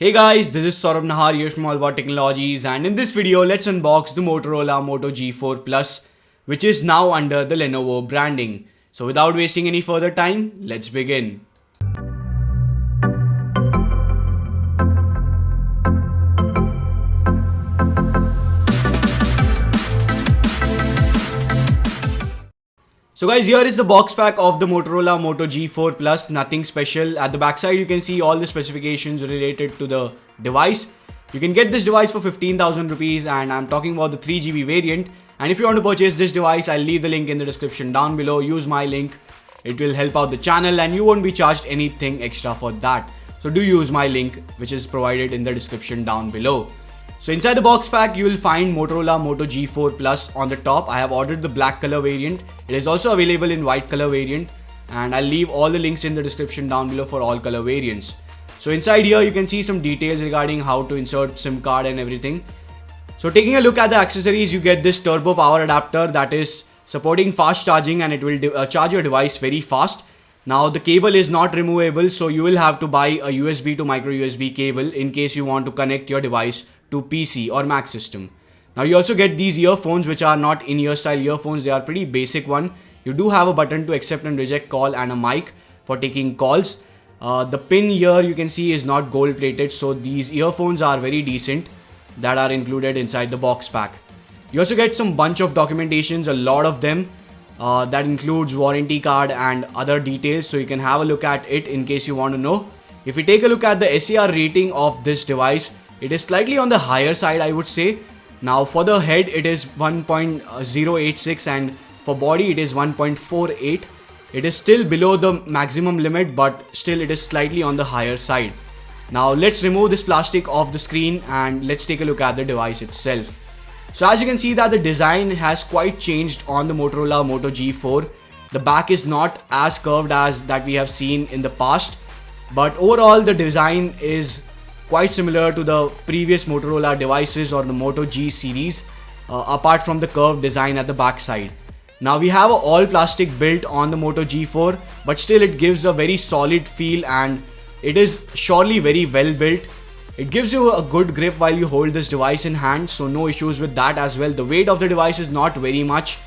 Hey guys, this is Saurabh Nahar here from AllAboutTechnologies, and in this video let's unbox the Motorola Moto G4 Plus, which is now under the Lenovo branding. So without wasting any further time, let's begin. So guys, here is the box pack of the Motorola Moto G4 Plus, nothing special. At the backside you can see all the specifications related to the device. You can get this device for 15,000 rupees and I'm talking about the 3GB variant. And if you want to purchase this device, I'll leave the link in the description down below. Use my link, it will help out the channel and you won't be charged anything extra for that. So do use my link which is provided in the description down below. So inside the box pack, you will find Motorola Moto G4 Plus on the top. I have ordered the black color variant. It is also available in white color variant. And I'll leave all the links in the description down below for all color variants. So inside here, you can see some details regarding how to insert SIM card and everything. So taking a look at the accessories, you get this turbo power adapter that is supporting fast charging and it will charge your device very fast. Now the cable is not removable, so you will have to buy a USB to micro USB cable in case you want to connect your device to PC or Mac system. Now you also get these earphones which are not in-ear style earphones. They are pretty basic one. You do have a button to accept and reject call and a mic for taking calls. The pin here you can see is not gold plated, so these earphones are very decent that are included inside the box pack. You also get some bunch of documentations, a lot of them that includes warranty card and other details, so you can have a look at it in case you want to know. If we take a look at the SAR rating of this device, it is slightly on the higher side, I would say. Now for the head it is 1.086 and for body it is 1.48. It is still below the maximum limit, but still it is slightly on the higher side. Now let's remove this plastic off the screen and let's take a look at the device itself. So as you can see that the design has quite changed on the Motorola Moto G4. The back is not as curved as that we have seen in the past, but overall the design is quite similar to the previous Motorola devices or the Moto G series, apart from the curved design at the back side. Now we have an all plastic built on the Moto G4, but still it gives a very solid feel and it is surely very well built. It gives you a good grip while you hold this device in hand, so no issues with that as well. The weight of the device is not very much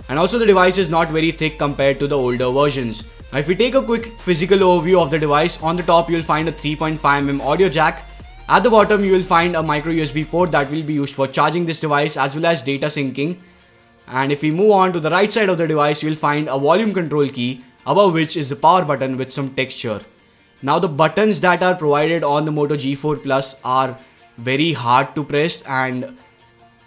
and also the device is not very thick compared to the older versions. Now if we take a quick physical overview of the device, on the top you will find a 3.5mm audio jack. At the bottom you will find a micro USB port that will be used for charging this device as well as data syncing. And if we move on to the right side of the device, you will find a volume control key, above which is the power button with some texture. Now the buttons that are provided on the Moto G4 Plus are very hard to press, and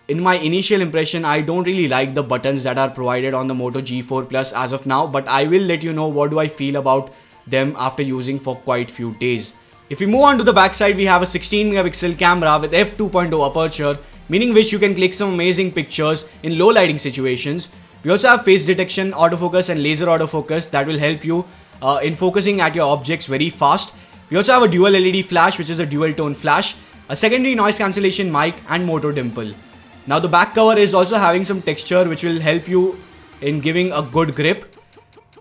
in my initial impression I don't really like the buttons that are provided on the Moto G4 Plus as of now, but I will let you know what do I feel about them after using for quite few days. If we move on to the back side, we have a 16 megapixel camera with f2.0 aperture, meaning which you can click some amazing pictures in low lighting situations. We also have face detection, autofocus and laser autofocus that will help you in focusing at your objects very fast. We also have a dual LED flash, which is a dual tone flash, a secondary noise cancellation mic and Moto dimple. Now the back cover is also having some texture which will help you in giving a good grip.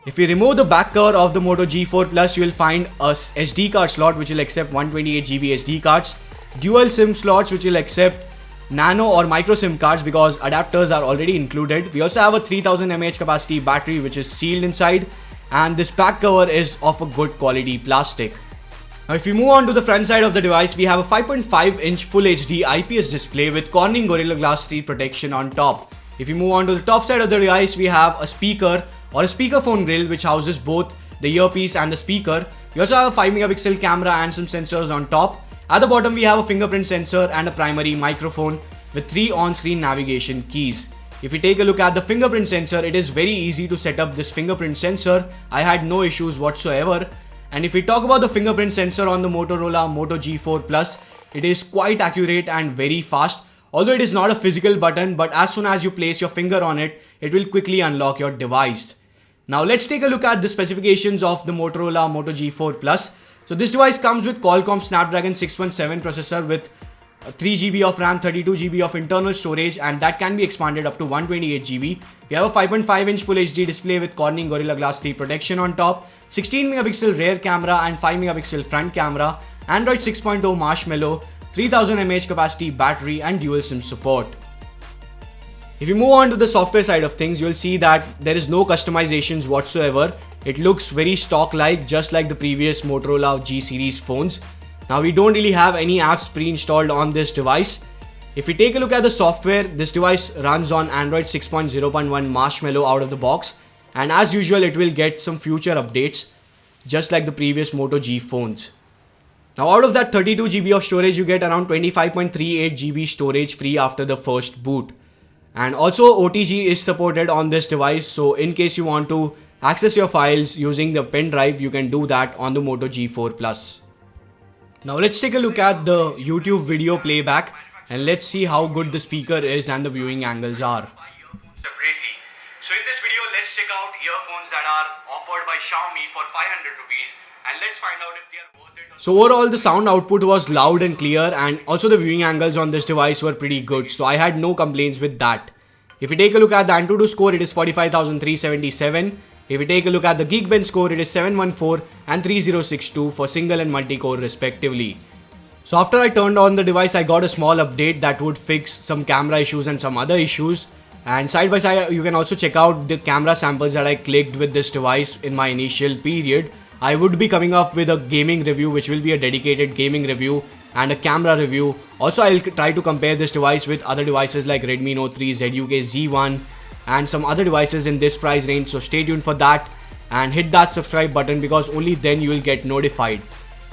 If we remove the back cover of the Moto G4 Plus, you will find a SD card slot which will accept 128GB SD cards, dual SIM slots which will accept nano or micro SIM cards because adapters are already included. We also have a 3000 mAh capacity battery which is sealed inside, and this back cover is of a good quality plastic. Now if we move on to the front side of the device, we have a 5.5-inch Full HD IPS display with Corning Gorilla Glass 3 protection on top. If we move on to the top side of the device, we have a speaker or a speakerphone grill which houses both the earpiece and the speaker. We also have a 5 megapixel camera and some sensors on top. At the bottom we have a fingerprint sensor and a primary microphone with 3 on-screen navigation keys. If we take a look at the fingerprint sensor, it is very easy to set up this fingerprint sensor. I had no issues whatsoever. And if we talk about the fingerprint sensor on the Motorola Moto G4 Plus, it is quite accurate and very fast. Although it is not a physical button, but as soon as you place your finger on it, it will quickly unlock your device. Now let's take a look at the specifications of the Motorola Moto G4 Plus. So this device comes with Qualcomm Snapdragon 617 processor with 3GB of RAM, 32GB of internal storage, and that can be expanded up to 128GB. We have a 5.5-inch Full HD display with Corning Gorilla Glass 3 protection on top, 16 megapixel rear camera and 5 megapixel front camera. Android 6.0 Marshmallow, 3000 mAh capacity battery and dual SIM support. If you move on to the software side of things, you'll see that there is no customizations whatsoever. It looks very stock-like, just like the previous Motorola G series phones. Now we don't really have any apps pre-installed on this device. If we take a look at the software, this device runs on Android 6.0.1 Marshmallow out of the box, and as usual it will get some future updates just like the previous Moto G phones. Now out of that 32 GB of storage, you get around 25.38 GB storage free after the first boot. And also OTG is supported on this device, so in case you want to access your files using the pen drive, you can do that on the Moto G4 Plus. Now let's take a look at the YouTube video playback and let's see how good the speaker is and the viewing angles are. Separately. So in this video, let's check out earphones that are offered by Xiaomi for 500 rupees and let's find out if they are worth it. So overall the sound output was loud and clear, and also the viewing angles on this device were pretty good, so I had no complaints with that. If you take a look at the Antutu score, it is 45,377. If we take a look at the Geekbench score, it is 714 and 3062 for single and multi-core respectively. So after I turned on the device, I got a small update that would fix some camera issues and some other issues. And side by side, you can also check out the camera samples that I clicked with this device in my initial period. I would be coming up with a gaming review, which will be a dedicated gaming review and a camera review. Also, I'll try to compare this device with other devices like Redmi Note 3, ZUK Z1 and some other devices in this price range. So stay tuned for that and hit that subscribe button, because only then you will get notified.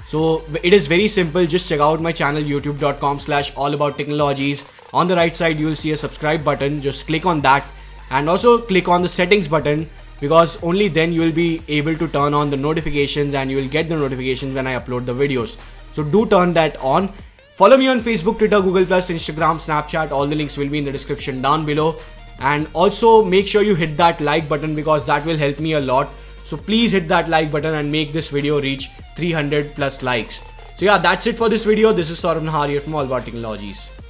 So it is very simple. Just check out my channel youtube.com/AllAboutTechnologies. On the right side, you will see a subscribe button. Just click on that and also click on the settings button, because only then you will be able to turn on the notifications and you will get the notifications when I upload the videos. So do turn that on. Follow me on Facebook, Twitter, Google+, Instagram, Snapchat. All the links will be in the description down below. And also make sure you hit that like button, because that will help me a lot. So please hit that like button and make this video reach 300 plus likes. So yeah, that's it for this video. This is Saurabh Nahar here from AllAboutTechnologies.